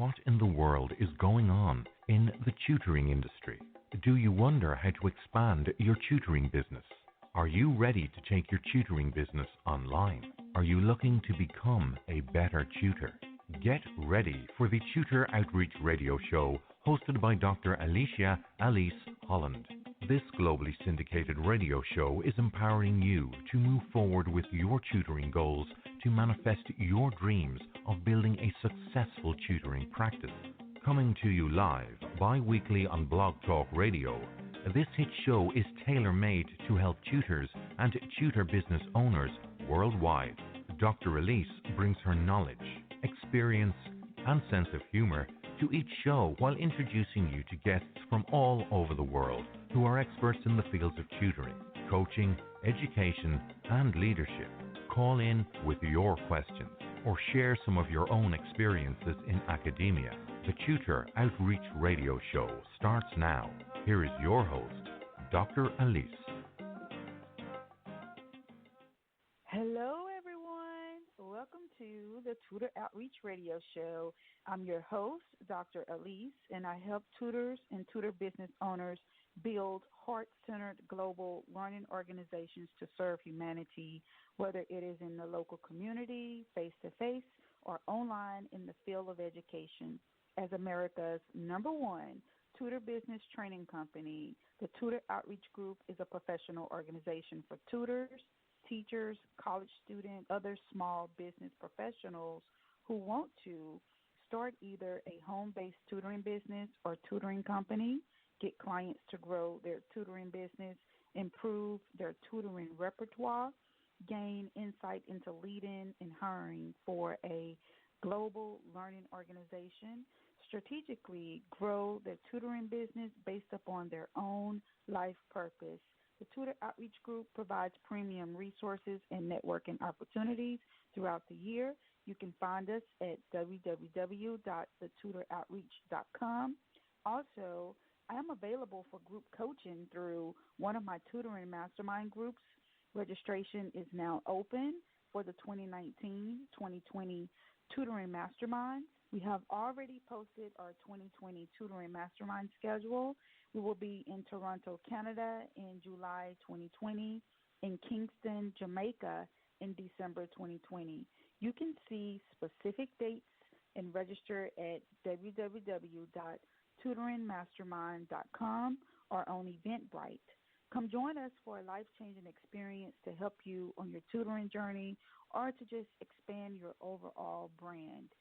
What in the world is going on in the tutoring industry? Do you wonder how to expand your tutoring business? Are you ready to take your tutoring business online? Are you looking to become a better tutor? Get ready for the Tutor Outreach Radio Show hosted by Dr. Alicia Alice Holland. This globally syndicated radio show is empowering you to move forward with your tutoring goals to manifest your dreams of building a successful tutoring practice. Coming to you live bi-weekly on Blog Talk Radio, this hit show is tailor-made to help tutors and tutor business owners worldwide. Dr. Elise brings her knowledge, experience, and sense of humor to each show while introducing you to guests from all over the world who are experts in the fields of tutoring, coaching, education, and leadership. Call in with your questions or share some of your own experiences in academia. The Tutor Outreach Radio Show starts now. Here is your host, Dr. Elise. Hello, everyone. Welcome to the Tutor Outreach Radio Show. I'm your host, Dr. Elise, and I help tutors and tutor business owners build heart-centered global learning organizations to serve humanity, whether it is in the local community, face-to-face, or online in the field of education. As America's #1 tutor business training company, the Tutor Outreach Group is a professional organization for tutors, teachers, college students, other small business professionals who want to start either a home-based tutoring business or tutoring company, get clients to grow their tutoring business, improve their tutoring repertoire, gain insight into leading and hiring for a global learning organization, strategically grow their tutoring business based upon their own life purpose. The Tutor Outreach Group provides premium resources and networking opportunities throughout the year. You can find us at www.thetutoroutreach.com. Also, I am available for group coaching through one of my tutoring mastermind groups. Registration is now open for the 2019-2020 tutoring mastermind. We have already posted our 2020 tutoring mastermind schedule. We will be in Toronto, Canada in July 2020, in Kingston, Jamaica in December 2020. You can see specific dates and register at www.tutoringmastermind.com or on Eventbrite. Come join us for a life-changing experience to help you on your tutoring journey or to just expand your overall brand.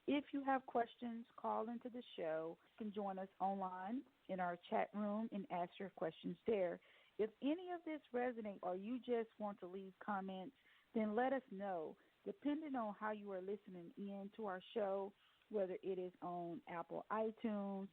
If you have questions, call into the show. You can join us online in our chat room and ask your questions there. If any of this resonates or you just want to leave comments, then let us know. Depending on how you are listening in to our show, whether it is on Apple iTunes,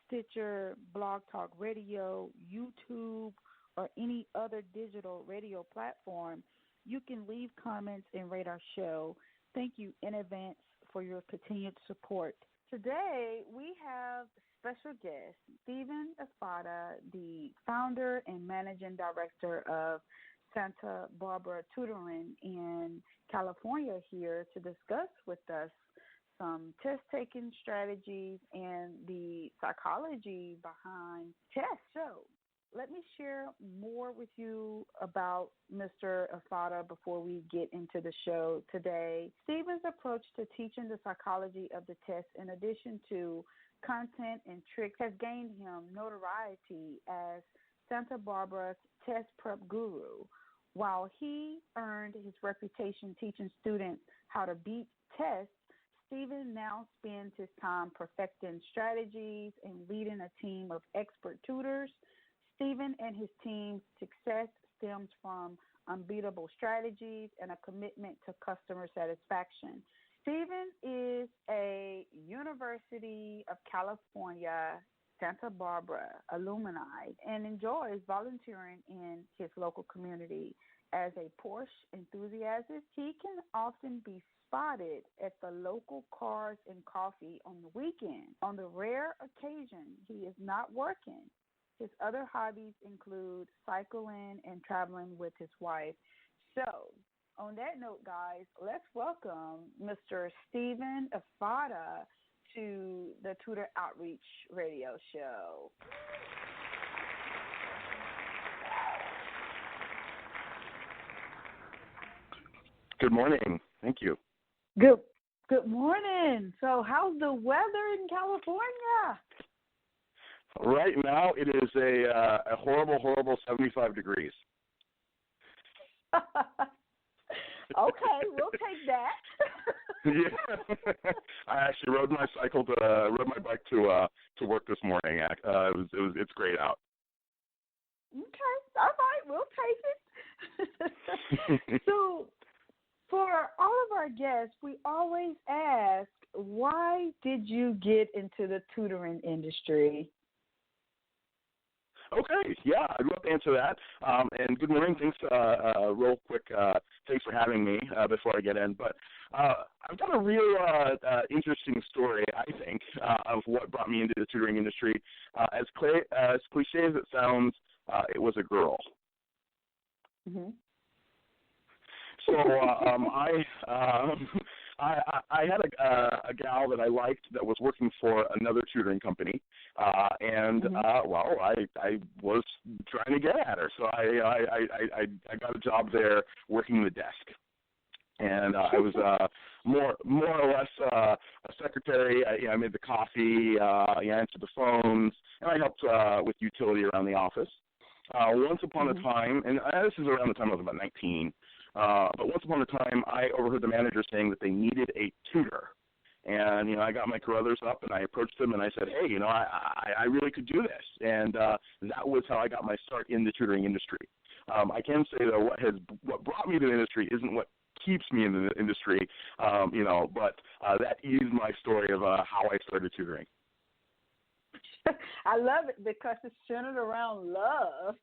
Stitcher, Blog Talk Radio, YouTube, or any other digital radio platform, you can leave comments and rate our show. Thank you in advance for your continued support. Today, we have special guest, Stephen Efada, the founder and managing director of Santa Barbara Tutoring in California, here to discuss with us some test-taking strategies and the psychology behind tests. So let me share more with you about Mr. Efada before we get into the show today. Stephen's approach to teaching the psychology of the test, in addition to content and tricks, has gained him notoriety as Santa Barbara's TestPrep guru. While he earned his reputation teaching students how to beat tests, Stephen now spends his time perfecting strategies and leading a team of expert tutors. Stephen and his team's success stems from unbeatable strategies and a commitment to customer satisfaction. Stephen is a University of California, Santa Barbara alumni and enjoys volunteering in his local community. As a Porsche enthusiast, he can often be spotted at the local Cars and Coffee on the weekend. On the rare occasion he is not working, his other hobbies include cycling and traveling with his wife. So, on that note, guys, let's welcome Mr. Stephen Efada to the Tutor Outreach Radio Show. Good morning. Thank you. Good morning. So how's the weather in California? Right now it is a horrible 75 degrees. Okay, we'll take that. Yeah, I actually rode my bike to work this morning. It's great out. Okay, all right, we'll take it. So, for all of our guests, we always ask, why did you get into the tutoring industry? Okay, yeah, I'd love to answer that. And good morning. Thanks, real quick, thanks for having me before I get in. But I've got a real interesting story, I think, of what brought me into the tutoring industry. As cliche as it sounds, it was a girl. Mm-hmm. So I had a gal that I liked that was working for another tutoring company, and well, I was trying to get at her, so I got a job there working the desk, and I was more or less a secretary. I made the coffee, I answered the phones, and I helped with utility around the office. Once upon a time, and this is around the time I was about 19. But once upon a time, I overheard the manager saying that they needed a tutor. And, I got my Carruthers up, and I approached them, and I said, hey, I really could do this. And that was how I got my start in the tutoring industry. I can say, though, what brought me to the industry isn't what keeps me in the industry, but that is my story of how I started tutoring. I love it because it's centered around love.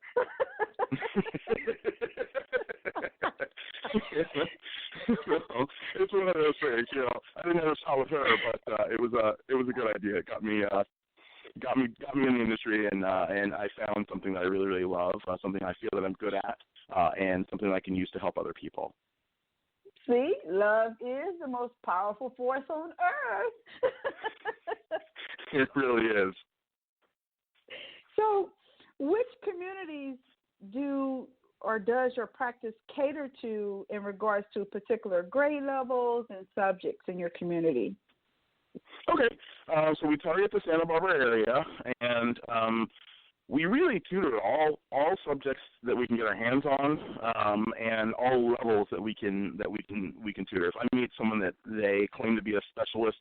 It's one of those things, I didn't have a shot with her, but it was a good idea. It got me in the industry, and I found something that I really, really love, something I feel that I'm good at, and something I can use to help other people. See, love is the most powerful force on earth. It really is. So, which communities does your practice cater to in regards to particular grade levels and subjects in your community? Okay, so we target the Santa Barbara area, and we really tutor all subjects that we can get our hands on, and all levels that we can tutor. If I meet someone that they claim to be a specialist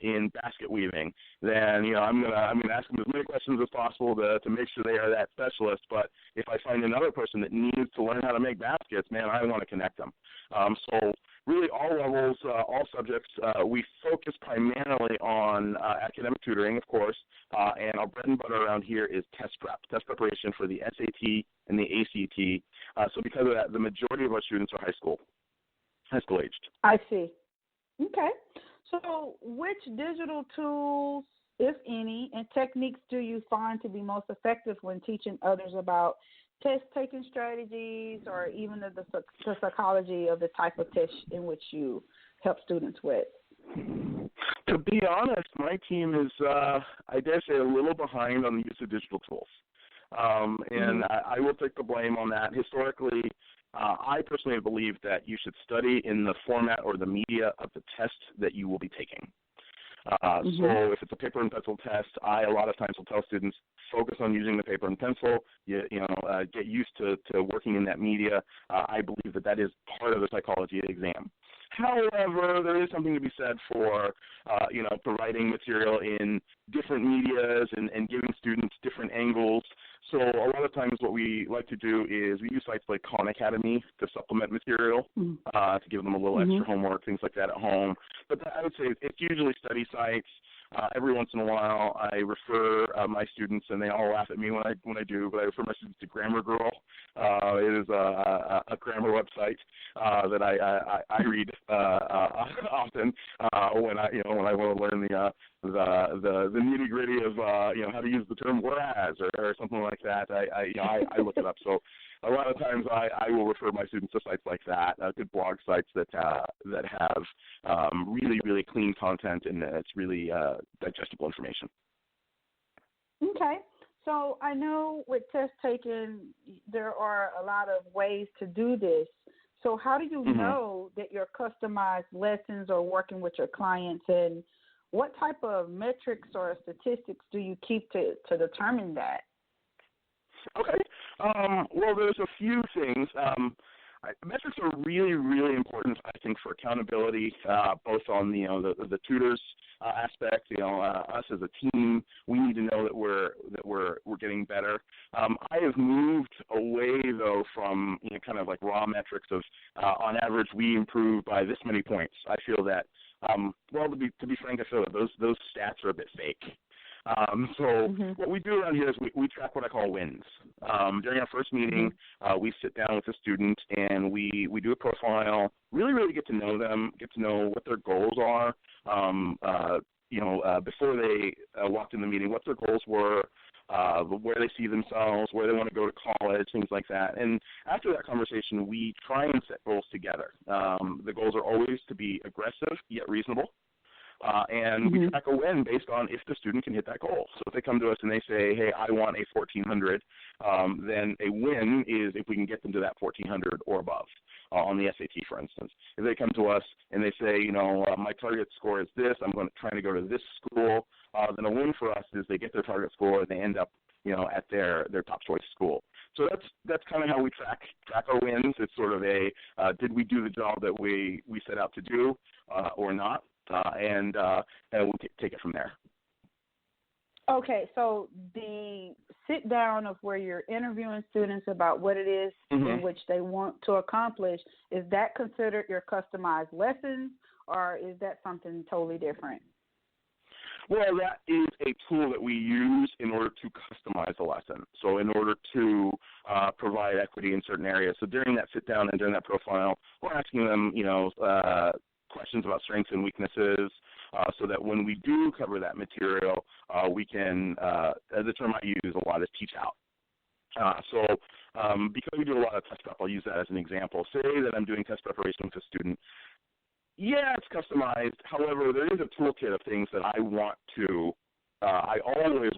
in basket weaving, then I'm gonna ask them as many questions as possible to make sure they are that specialist. But if I find another person that needs to learn how to make baskets, man, I want to connect them. So really all levels, all subjects. We focus primarily on academic tutoring, of course, and our bread and butter around here is test preparation for the SAT and the ACT. So because of that, the majority of our students are high school aged. I see. Okay. So which digital tools, if any, and techniques do you find to be most effective when teaching others about test-taking strategies or even the psychology of the type of test in which you help students with? To be honest, my team is, I dare say, a little behind on the use of digital tools. And I will take the blame on that. Historically, I personally believe that you should study in the format or the media of the test that you will be taking. So if it's a paper and pencil test, I a lot of times will tell students, focus on using the paper and pencil, get used to working in that media. I believe that is part of the psychology of the exam. However, there is something to be said for, providing material in different medias and giving students different angles. So a lot of times what we like to do is we use sites like Khan Academy to supplement material, to give them a little extra homework, things like that at home. But I would say it's usually study sites. Every once in a while, I refer my students, and they all laugh at me when I do, but I refer my students to Grammar Girl. It is a grammar website that I read often when I want to learn the nitty gritty of how to use the term whereas or something like that. I look it up. So a lot of times I will refer my students to sites like that, good blog sites that have really, really clean content and it's really digestible information. Okay. So I know with TestTaking, there are a lot of ways to do this. So how do you know that your customized lessons are working with your clients, and what type of metrics or statistics do you keep to determine that? Okay. Well, there's a few things. Metrics are really, really important, I think, for accountability, both on the tutors aspect. Us as a team, we need to know that we're getting better. I have moved away though from kind of like raw metrics of on average we improve by this many points. I feel that to be frank, I feel that those stats are a bit fake. What we do around here is we track what I call wins. During our first meeting, we sit down with the student and we do a profile, really, really get to know them, get to know what their goals are, before they walked in the meeting, what their goals were, where they see themselves, where they want to go to college, things like that. And after that conversation, we try and set goals together. The goals are always to be aggressive yet reasonable. And we track a win based on if the student can hit that goal. So if they come to us and they say, hey, I want a 1400, then a win is if we can get them to that 1400 or above on the SAT, for instance. If they come to us and they say, my target score is this, I'm trying to go to this school, then a win for us is they get their target score and they end up at their top choice school. So that's kind of how we track our wins. It's sort of a did we do the job that we set out to do or not? And we'll take it from there. Okay, so the sit down of where you're interviewing students about what it is in which they want to accomplish, is that considered your customized lessons, or is that something totally different? Well, that is a tool that we use in order to customize the lesson. So in order to provide equity in certain areas. So during that sit down and during that profile, we're asking them, questions about strengths and weaknesses, so that when we do cover that material, we can, the term I use a lot is teach out. Because we do a lot of test prep, I'll use that as an example. Say that I'm doing test preparation with a student. Yeah, it's customized. However, there is a toolkit of things that I always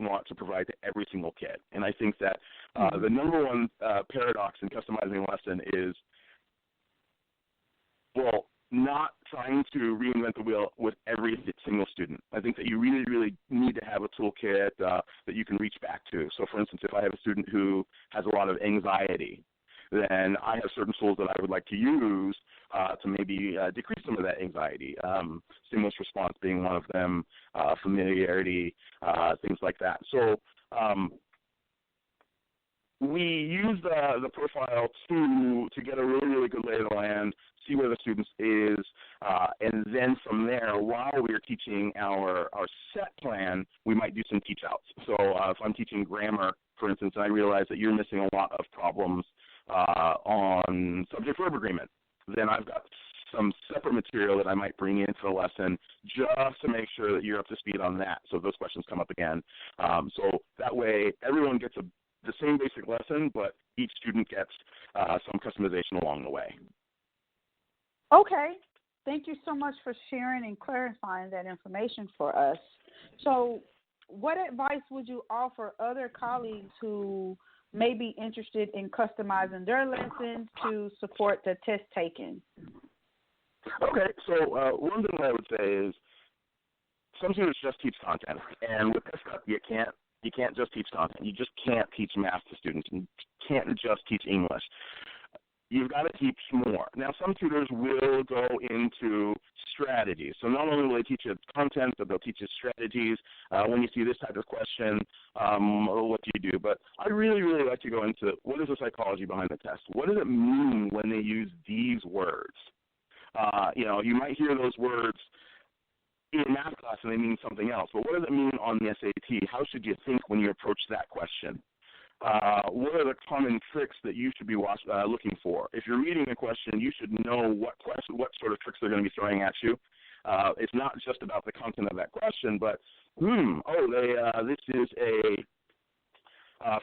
want to provide to every single kid. And I think that the number one paradox in customizing a lesson is, not trying to reinvent the wheel with every single student. I think that you really, really need to have a toolkit that you can reach back to. So, for instance, if I have a student who has a lot of anxiety, then I have certain tools that I would like to use to maybe decrease some of that anxiety. Stimulus response being one of them, familiarity, things like that. So we use the profile to get a really, really good lay of the land, see where the student is, and then from there, while we're teaching our set plan, we might do some teach outs. So if I'm teaching grammar, for instance, and I realize that you're missing a lot of problems on subject-verb agreement, then I've got some separate material that I might bring into the lesson just to make sure that you're up to speed on that, so those questions come up again. So that way, everyone gets the same basic lesson, but each student gets some customization along the way. Okay. Thank you so much for sharing and clarifying that information for us. So what advice would you offer other colleagues who may be interested in customizing their lessons to support the test taking? Okay, so one thing I would say is some students just teach content, and with TestPrep, you can't just teach content. You just can't teach math to students. You can't just teach English. You've got to teach more. Now, some tutors will go into strategies. So not only will they teach you content, but they'll teach you strategies. When you see this type of question, what do you do? But I really, really like to go into what is the psychology behind the test? What does it mean when they use these words? You might hear those words in math class and they mean something else. But what does it mean on the SAT? How should you think when you approach that question? What are the common tricks that you should be looking for? If you're reading a question, you should know what sort of tricks they're going to be throwing at you. It's not just about the content of that question, but this is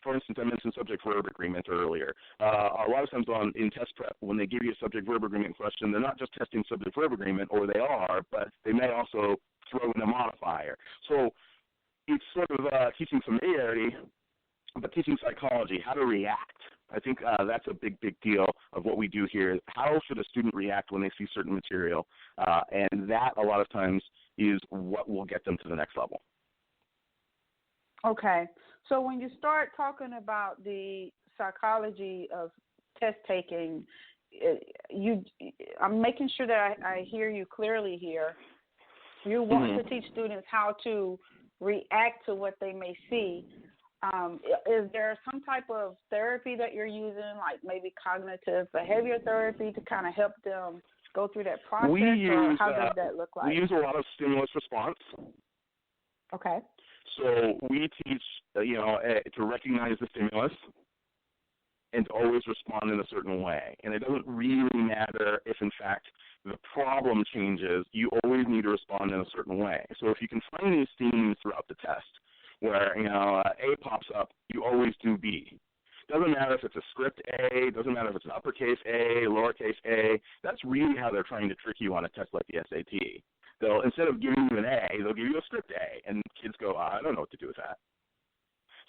for instance, I mentioned subject-verb agreement earlier. A lot of times in TestPrep, when they give you a subject-verb agreement question, they're not just testing subject-verb agreement, or they are, but they may also throw in a modifier. So it's sort of teaching familiarity, but teaching psychology, how to react. I think that's a big, big deal of what we do here. How should a student react when they see certain material? And that, a lot of times, is what will get them to the next level. Okay. So when you start talking about the psychology of test taking, I'm making sure that I hear you clearly here. You want to teach students how to react to what they may see. Is there some type of therapy that you're using, like maybe cognitive behavior therapy, to kind of help them go through that process, or how does that look like? We use a lot of stimulus response. Okay. So we teach, to recognize the stimulus and to always respond in a certain way. And it doesn't really matter if, in fact, the problem changes. You always need to respond in a certain way. So if you can find these themes throughout the test where, A pops up, you always do B. Doesn't matter if it's a script A, doesn't matter if it's an uppercase A, lowercase a. That's really how they're trying to trick you on a test like the SAT. They'll, instead of giving you an A, they'll give you a script A, and kids go, I don't know what to do with that.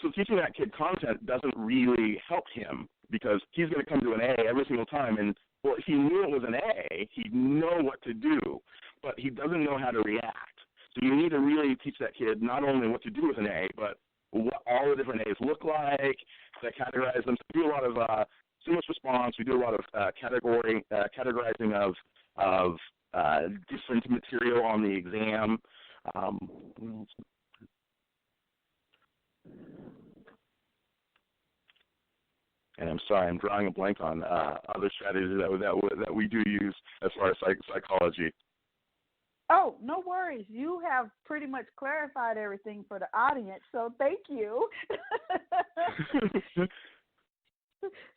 So teaching that kid content doesn't really help him, because he's going to come to an A every single time, and, well, if he knew it was an A, he'd know what to do, but he doesn't know how to react. So you need to really teach that kid not only what to do with an A, but what all the different A's look like, to categorize them. So we do a lot of stimulus response. We do a lot of categorizing of different material on the exam. And I'm sorry, I'm drawing a blank on other strategies that we do use as far as psychology. Oh, no worries. You have pretty much clarified everything for the audience, so thank you.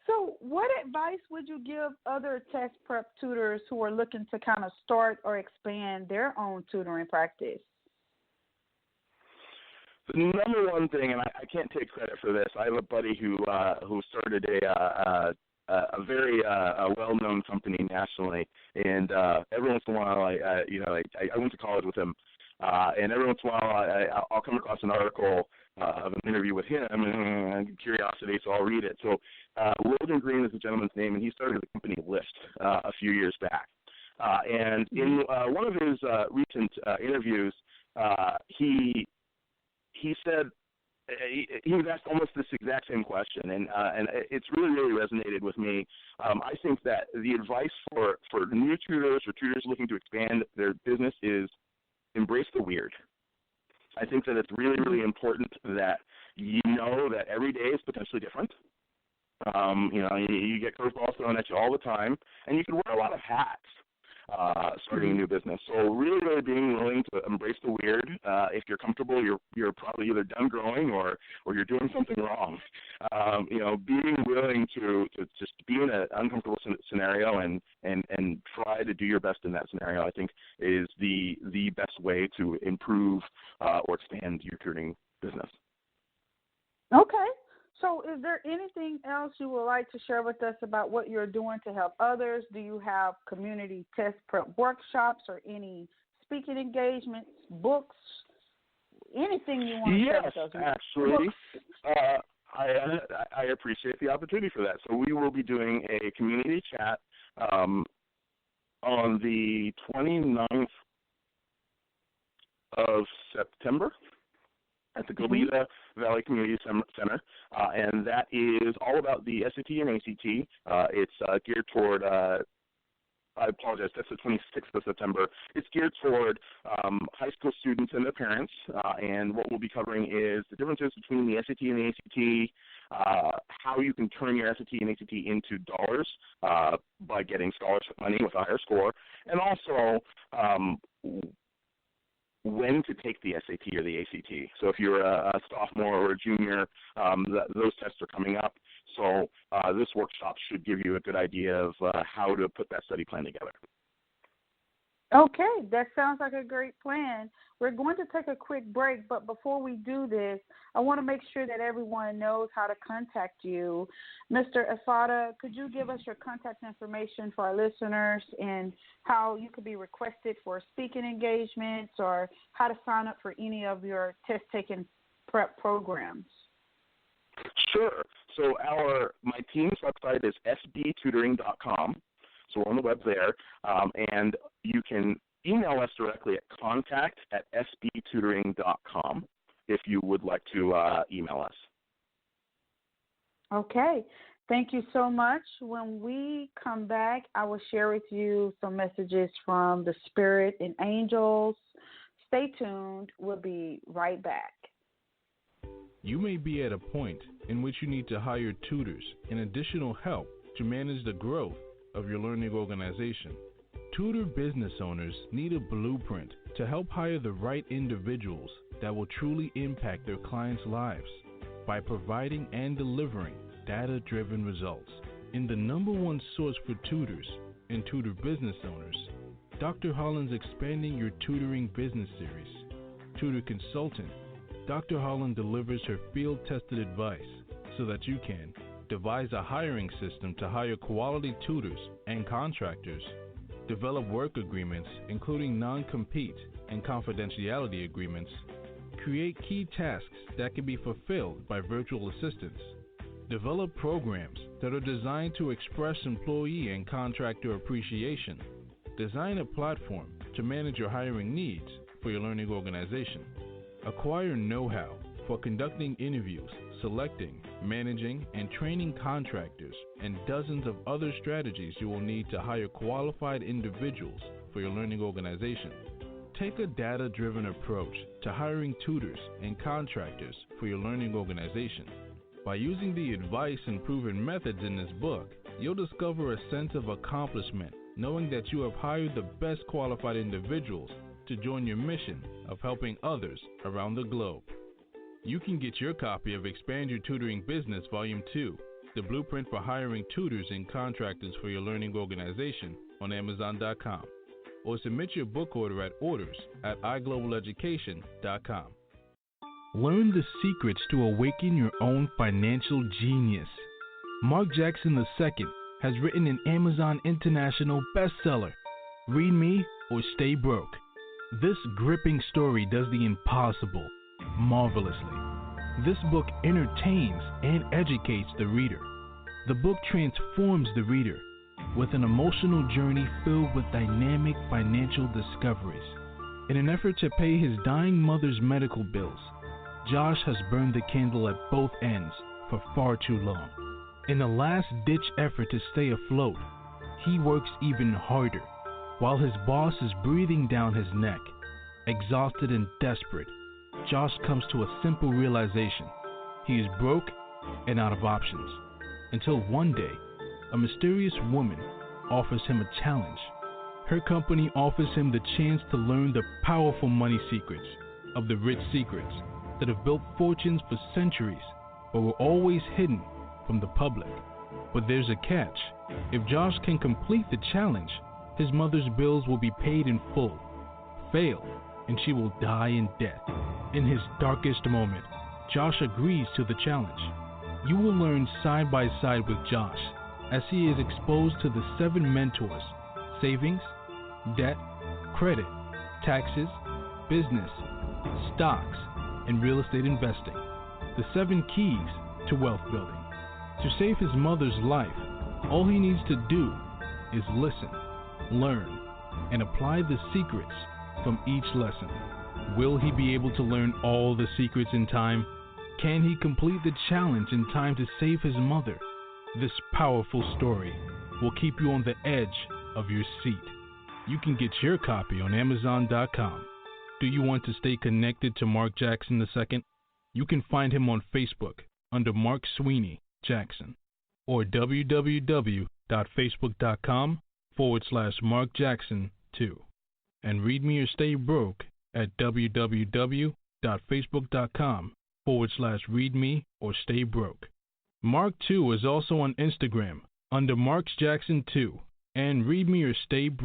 So what advice would you give other test prep tutors who are looking to kind of start or expand their own tutoring practice? The number one thing, and I can't take credit for this, I have a buddy who started a very well-known company nationally, and every once in a while, I went to college with him, and every once in a while I'll come across an article of an interview with him, and curiosity, so I'll read it. So Logan Green is the gentleman's name, and he started the company Lyft a few years back. And in one of his recent interviews, he said, he was asked almost this exact same question, and it's really, really resonated with me. I think that the advice for new tutors or tutors looking to expand their business is embrace the weird. I think that it's really, really important that you know that every day is potentially different. You get curveballs thrown at you all the time, and you can wear a lot of hats starting a new business. So really, really being willing to embrace the weird. If you're comfortable, you're probably either done growing or you're doing something wrong. Being willing to just be in an uncomfortable scenario and try to do your best in that scenario, I think, is the best way to improve or expand your tutoring business. Okay. So is there anything else you would like to share with us about what you're doing to help others? Do you have community test prep workshops or any speaking engagements, books, anything you want to share with us? Yes, actually, I appreciate the opportunity for that. So we will be doing a community chat on the 29th of September at the Goleta Valley Community Center, and that is all about the SAT and ACT. It's geared toward, I apologize, that's the 26th of September. It's geared toward high school students and their parents, and what we'll be covering is the differences between the SAT and the ACT, how you can turn your SAT and ACT into dollars by getting scholarship money with a higher score, and also when to take the SAT or the ACT. So if you're a sophomore or a junior, those tests are coming up. So this workshop should give you a good idea of how to put that study plan together. Okay, that sounds like a great plan. We're going to take a quick break, but before we do this, I want to make sure that everyone knows how to contact you. Mr. Efada, could you give us your contact information for our listeners and how you could be requested for speaking engagements or how to sign up for any of your test-taking prep programs? Sure. So my team's website is sbtutoring.com. So we're on the web there, and you can email us directly at contact@sbtutoring.com if you would like to email us. Okay. Thank you so much. When we come back, I will share with you some messages from the Spirit and Angels. Stay tuned. We'll be right back. You may be at a point in which you need to hire tutors and additional help to manage the growth of your learning organization. Tutor business owners need a blueprint to help hire the right individuals that will truly impact their clients' lives by providing and delivering data-driven results. In the number one source for tutors and tutor business owners, Dr. Holland's Expanding Your Tutoring Business Series. Tutor Consultant, Dr. Holland delivers her field-tested advice so that you can devise a hiring system to hire quality tutors and contractors, develop work agreements including non-compete and confidentiality agreements, create key tasks that can be fulfilled by virtual assistants, develop programs that are designed to express employee and contractor appreciation, design a platform to manage your hiring needs for your learning organization, acquire know-how for conducting interviews, selecting, managing, and training contractors, and dozens of other strategies you will need to hire qualified individuals for your learning organization. Take a data-driven approach to hiring tutors and contractors for your learning organization. By using the advice and proven methods in this book, you'll discover a sense of accomplishment knowing that you have hired the best qualified individuals to join your mission of helping others around the globe. You can get your copy of Expand Your Tutoring Business Volume 2, the blueprint for hiring tutors and contractors for your learning organization, on Amazon.com, or submit your book order at orders@iglobaleducation.com. Learn the secrets to awaken your own financial genius. Mark Jackson II has written an Amazon International bestseller, Read Me or Stay Broke. This gripping story does the impossible marvelously. This book entertains and educates the reader. The book transforms the reader with an emotional journey filled with dynamic financial discoveries. In an effort to pay his dying mother's medical bills, Josh has burned the candle at both ends for far too long. In a last-ditch effort to stay afloat, he works even harder while his boss is breathing down his neck. Exhausted and desperate, Josh comes to a simple realization. He is broke and out of options. Until one day, a mysterious woman offers him a challenge. Her company offers him the chance to learn the powerful money secrets of the rich secrets that have built fortunes for centuries but were always hidden from the public. But there's a catch. If Josh can complete the challenge, his mother's bills will be paid in full. Fail, and she will die in death. In his darkest moment, Josh agrees to the challenge. You will learn side by side with Josh as he is exposed to the 7 mentors: savings, debt, credit, taxes, business, stocks, and real estate investing. The 7 keys to wealth building. To save his mother's life, all he needs to do is listen, learn, and apply the secrets from each lesson. Will he be able to learn all the secrets in time? Can he complete the challenge in time to save his mother? This powerful story will keep you on the edge of your seat. You can get your copy on Amazon.com. Do you want to stay connected to Mark Jackson II? You can find him on Facebook under Mark Sweeney Jackson or www.facebook.com/Mark Jackson 2. And read me or stay broke at www.facebook.com/read me or stay broke. Mark 2 is also on Instagram under Mark Jackson 2 and read me or stay broke.